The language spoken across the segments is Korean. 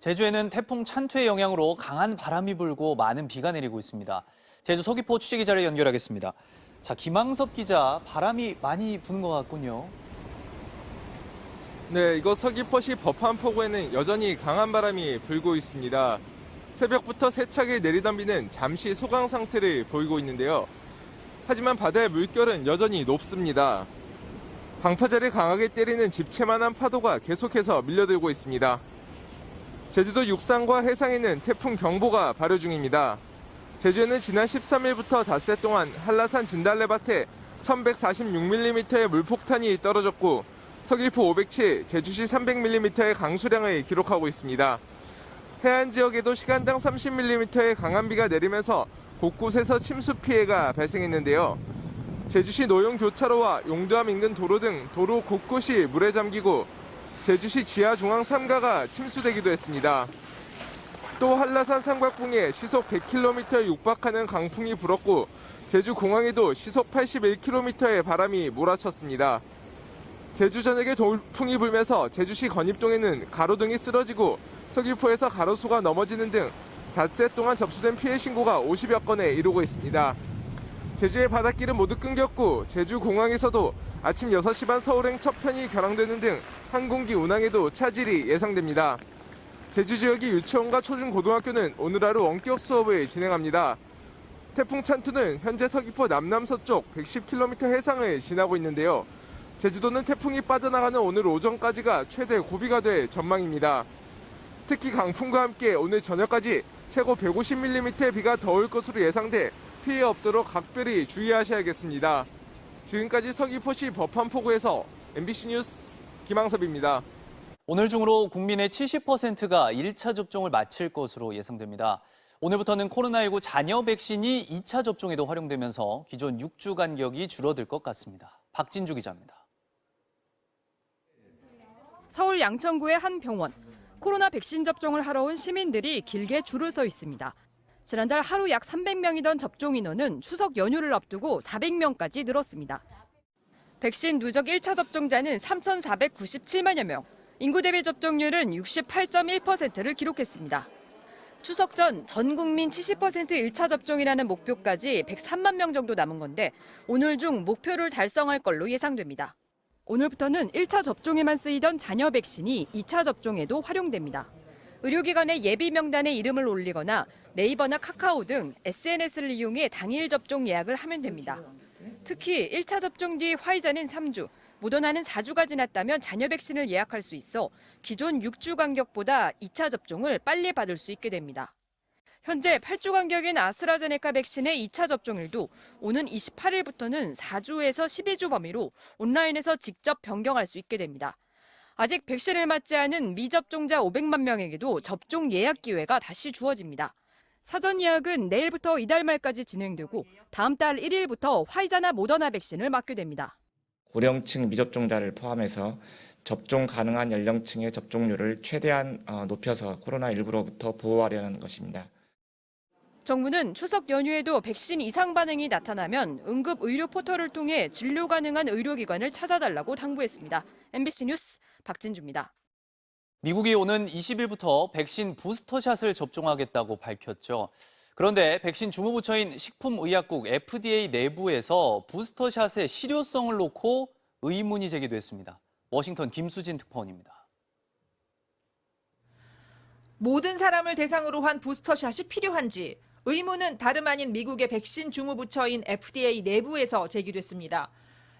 제주에는 태풍 찬투의 영향으로 강한 바람이 불고 많은 비가 내리고 있습니다. 제주 서귀포 취재기자를 연결하겠습니다. 자, 김항섭 기자, 바람이 많이 부는 것 같군요. 네, 이곳 서귀포시 법한포구에는 여전히 강한 바람이 불고 있습니다. 새벽부터 세차게 내리던 비는 잠시 소강 상태를 보이고 있는데요. 하지만 바다의 물결은 여전히 높습니다. 방파제를 강하게 때리는 집채만한 파도가 계속해서 밀려들고 있습니다. 제주도 육상과 해상에는 태풍 경보가 발효 중입니다. 제주에는 지난 13일부터 닷새 동안 한라산 진달래밭에 1146mm의 물폭탄이 떨어졌고 서귀포 507, 제주시 300mm의 강수량을 기록하고 있습니다. 해안 지역에도 시간당 30mm의 강한 비가 내리면서 곳곳에서 침수 피해가 발생했는데요. 제주시 노용교차로와 용두암 인근 도로 등 도로 곳곳이 물에 잠기고 제주시 지하 중앙 3가가 침수되기도 했습니다. 또 한라산 삼각봉에 시속 100km에 육박하는 강풍이 불었고 제주 공항에도 시속 81km의 바람이 몰아쳤습니다. 제주 전역에 돌풍이 불면서 제주시 건입동에는 가로등이 쓰러지고 서귀포에서 가로수가 넘어지는 등 닷새 동안 접수된 피해 신고가 50여 건에 이르고 있습니다. 제주의 바닷길은 모두 끊겼고 제주 공항에서도 아침 6시 반 서울행 첫 편이 결항되는 등 항공기 운항에도 차질이 예상됩니다. 제주 지역의 유치원과 초중고등학교는 오늘 하루 원격 수업을 진행합니다. 태풍 찬투는 현재 서귀포 남남서쪽 110km 해상을 지나고 있는데요. 제주도는 태풍이 빠져나가는 오늘 오전까지가 최대 고비가 될 전망입니다. 특히 강풍과 함께 오늘 저녁까지 최고 150mm의 비가 더 올 것으로 예상돼 피해 없도록 각별히 주의하셔야겠습니다. 지금까지 서귀포시 법한포구에서 MBC 뉴스 김항섭입니다. 오늘 중으로 국민의 70%가 1차 접종을 마칠 것으로 예상됩니다. 오늘부터는 코로나19 잔여 백신이 2차 접종에도 활용되면서 기존 6주 간격이 줄어들 것 같습니다. 박진주 기자입니다. 서울 양천구의 한 병원. 코로나 백신 접종을 하러 온 시민들이 길게 줄을 서 있습니다. 지난달 하루 약 300명이던 접종 인원은 추석 연휴를 앞두고 400명까지 늘었습니다. 백신 누적 1차 접종자는 3,497만여 명, 인구 대비 접종률은 68.1%를 기록했습니다. 추석 전 국민 70% 1차 접종이라는 목표까지 103만 명 정도 남은 건데 오늘 중 목표를 달성할 걸로 예상됩니다. 오늘부터는 1차 접종에만 쓰이던 잔여 백신이 2차 접종에도 활용됩니다. 의료기관의 예비 명단에 이름을 올리거나 네이버나 카카오 등 SNS를 이용해 당일 접종 예약을 하면 됩니다. 특히 1차 접종 뒤 화이자는 3주, 모더나는 4주가 지났다면 잔여 백신을 예약할 수 있어 기존 6주 간격보다 2차 접종을 빨리 받을 수 있게 됩니다. 현재 8주 간격인 아스트라제네카 백신의 2차 접종일도 오는 28일부터는 4주에서 12주 범위로 온라인에서 직접 변경할 수 있게 됩니다. 아직 백신을 맞지 않은 미접종자 500만 명에게도 접종 예약 기회가 다시 주어집니다. 사전 예약은 내일부터 이달 말까지 진행되고 다음 달 1일부터 화이자나 모더나 백신을 맞게 됩니다. 고령층 미접종자를 포함해서 접종 가능한 연령층의 접종률을 최대한 높여서 코로나19로부터 보호하려는 것입니다. 정부는 추석 연휴에도 백신 이상 반응이 나타나면 응급 의료 포털을 통해 진료 가능한 의료기관을 찾아달라고 당부했습니다. MBC 뉴스 박진주입니다. 미국이 오는 20일부터 백신 부스터샷을 접종하겠다고 밝혔죠. 그런데 백신 주무부처인 식품의약국 FDA 내부에서 부스터샷의 실효성을 놓고 의문이 제기됐습니다. 워싱턴 김수진 특파원입니다. 모든 사람을 대상으로 한 부스터샷이 필요한지 의문은 다름 아닌 미국의 백신 주무부처인 FDA 내부에서 제기됐습니다.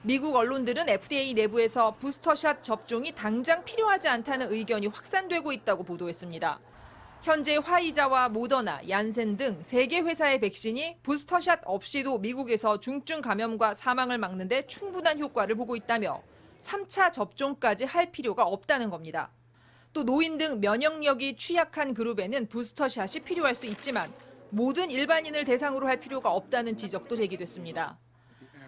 미국 언론들은 FDA 내부에서 부스터샷 접종이 당장 필요하지 않다는 의견이 확산되고 있다고 보도했습니다. 현재 화이자와 모더나, 얀센 등 3개 회사의 백신이 부스터샷 없이도 미국에서 중증 감염과 사망을 막는 데 충분한 효과를 보고 있다며 3차 접종까지 할 필요가 없다는 겁니다. 또 노인 등 면역력이 취약한 그룹에는 부스터샷이 필요할 수 있지만 모든 일반인을 대상으로 할 필요가 없다는 지적도 제기됐습니다.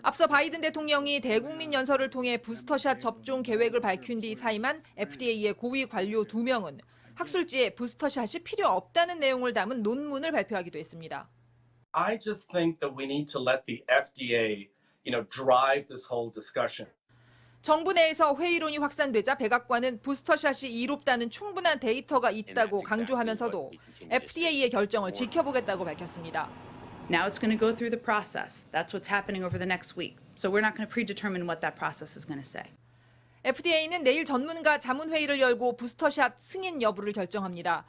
앞서 바이든 대통령이 대국민 연설을 통해 부스터샷 접종 계획을 밝힌 뒤 사임한 FDA의 고위 관료 2명은 학술지에 부스터샷이 필요 없다는 내용을 담은 논문을 발표하기도 했습니다. I just think that we need to let the FDA, drive this whole discussion. 정부 내에서 회의론이 확산되자 백악관은 부스터샷이 이롭다는 충분한 데이터가 있다고 강조하면서도 FDA의 결정을 지켜보겠다고 밝혔습니다. Now it's going to go through the process. That's what's happening over the next week. So we're not going to predetermine what that process is going to say. FDA는 내일 전문가 자문회의를 열고 부스터샷 승인 여부를 결정합니다.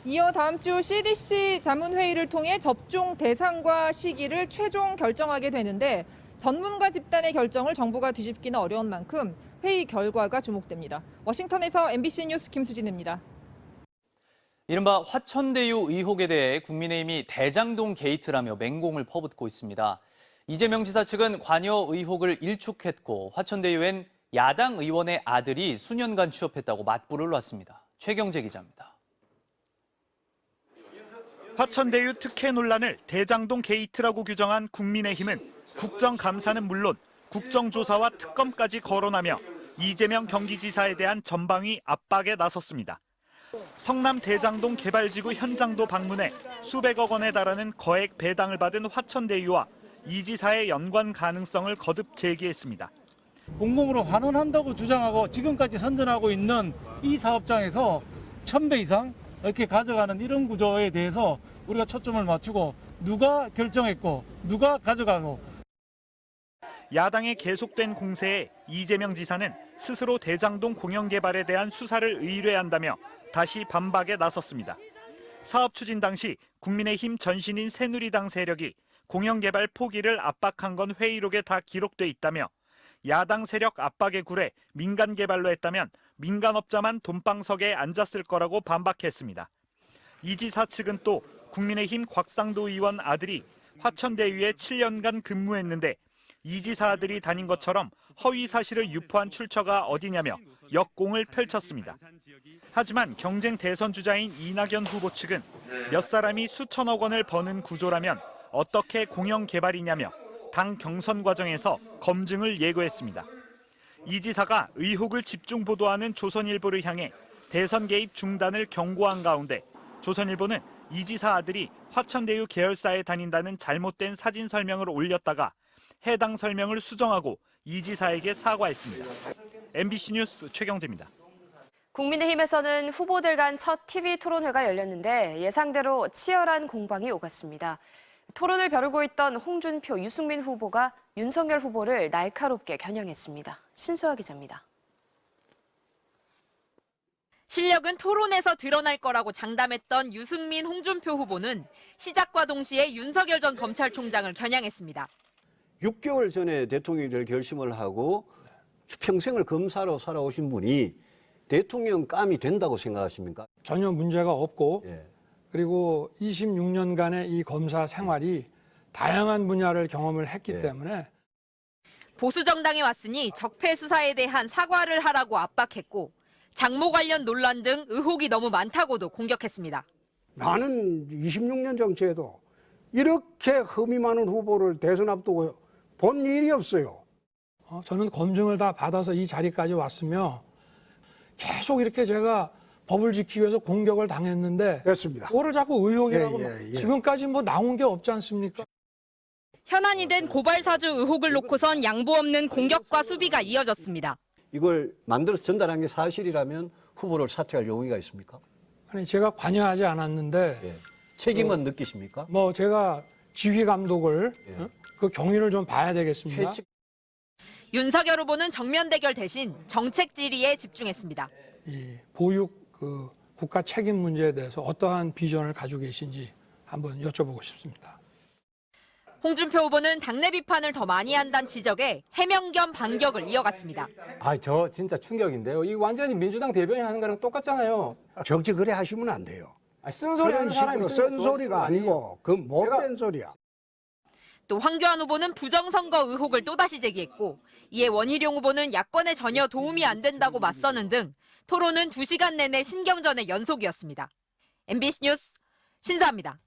이어 다음 주 CDC 자문회의를 통해 접종 대상과 시기를 최종 결정하게 되는데 전문가 집단의 결정을 정부가 뒤집기는 어려운 만큼 회의 결과가 주목됩니다. 워싱턴에서 MBC 뉴스 김수진입니다. 이른바 화천대유 의혹에 대해 국민의힘이 대장동 게이트라며 맹공을 퍼붓고 있습니다. 이재명 지사 측은 관여 의혹을 일축했고 화천대유엔 야당 의원의 아들이 수년간 취업했다고 맞불을 놨습니다. 최경재 기자입니다. 화천대유 특혜 논란을 대장동 게이트라고 규정한 국민의힘은 국정감사는 물론 국정조사와 특검까지 거론하며 이재명 경기지사에 대한 전방위 압박에 나섰습니다. 성남 대장동 개발지구 현장도 방문해 수백억 원에 달하는 거액 배당을 받은 화천대유와 이 지사의 연관 가능성을 거듭 제기했습니다. 공공으로 환원한다고 주장하고 지금까지 선전하고 있는 이 사업장에서 1000배 이상 이렇게 가져가는 이런 구조에 대해서 우리가 초점을 맞추고 누가 결정했고 누가 가져가고. 야당의 계속된 공세에 이재명 지사는 스스로 대장동 공영개발에 대한 수사를 의뢰한다며 다시 반박에 나섰습니다. 사업 추진 당시 국민의힘 전신인 새누리당 세력이 공영개발 포기를 압박한 건 회의록에 다 기록돼 있다며 야당 세력 압박에 굴해 민간 개발로 했다면 민간업자만 돈방석에 앉았을 거라고 반박했습니다. 이 지사 측은 또 국민의힘 곽상도 의원 아들이 화천대유에 7년간 근무했는데 이 지사 아들이 다닌 것처럼 허위 사실을 유포한 출처가 어디냐며 역공을 펼쳤습니다. 하지만 경쟁 대선 주자인 이낙연 후보 측은 몇 사람이 수천억 원을 버는 구조라면 어떻게 공영 개발이냐며 당 경선 과정에서 검증을 예고했습니다. 이 지사가 의혹을 집중 보도하는 조선일보를 향해 대선 개입 중단을 경고한 가운데 조선일보는 이 지사 아들이 화천대유 계열사에 다닌다는 잘못된 사진 설명을 올렸다가 해당 설명을 수정하고 이 지사에게 사과했습니다. MBC 뉴스 최경재입니다. 국민의힘에서는 후보들 간 첫 TV 토론회가 열렸는데 예상대로 치열한 공방이 오갔습니다. 토론을 벼르고 있던 홍준표, 유승민 후보가 윤석열 후보를 날카롭게 겨냥했습니다. 신수아 기자입니다. 실력은 토론에서 드러날 거라고 장담했던 유승민, 홍준표 후보는 시작과 동시에 윤석열 전 검찰총장을 겨냥했습니다. 6개월 전에 대통령이 될 결심을 하고 평생을 검사로 살아오신 분이 대통령감이 된다고 생각하십니까? 전혀 문제가 없고 예. 그리고 26년간의 이 검사 생활이 다양한 분야를 경험을 했기 예. 때문에 보수 정당에 왔으니 적폐 수사에 대한 사과를 하라고 압박했고 장모 관련 논란 등 의혹이 너무 많다고도 공격했습니다. 나는 26년 정치에도 이렇게 흠이 많은 후보를 대선 앞두고 본 일이 없어요. 저는 검증을 다 받아서 이 자리까지 왔으며 계속 이렇게 제가 법을 지키기 위해서 공격을 당했는데 됐습니다. 그거를 자꾸 의혹이라고 예. 지금까지 뭐 나온 게 없지 않습니까? 현안이 된 고발사주 의혹을 놓고선 양보 없는 공격과 수비가 이어졌습니다. 이걸 만들어서 전달한 게 사실이라면 후보를 사퇴할 용의가 있습니까? 아니 제가 관여하지 않았는데 예. 책임은 느끼십니까? 뭐 제가 지휘 감독을 예. 그 경위를 좀 봐야 되겠습니다. 윤석열 후보는 정면 대결 대신 정책 질의에 집중했습니다. 이 보육 그 국가 책임 문제에 대해서 어떠한 비전을 가지고 계신지 한번 여쭤보고 싶습니다. 홍준표 후보는 당내 비판을 더 많이 한다는 지적에 해명 겸 반격을 이어갔습니다. 저 진짜 충격인데요. 이 완전히 민주당 대변인 하는 거랑 똑같잖아요. 정치 그래 하시면 안 돼요. 쓴소리 하는 사람이 쓴 소리가 아니고 그 못된 소리야. 또 황교안 후보는 부정선거 의혹을 또다시 제기했고 이에 원희룡 후보는 야권에 전혀 도움이 안 된다고 맞서는 등 토론은 2시간 내내 신경전의 연속이었습니다. MBC 뉴스 신수아입니다.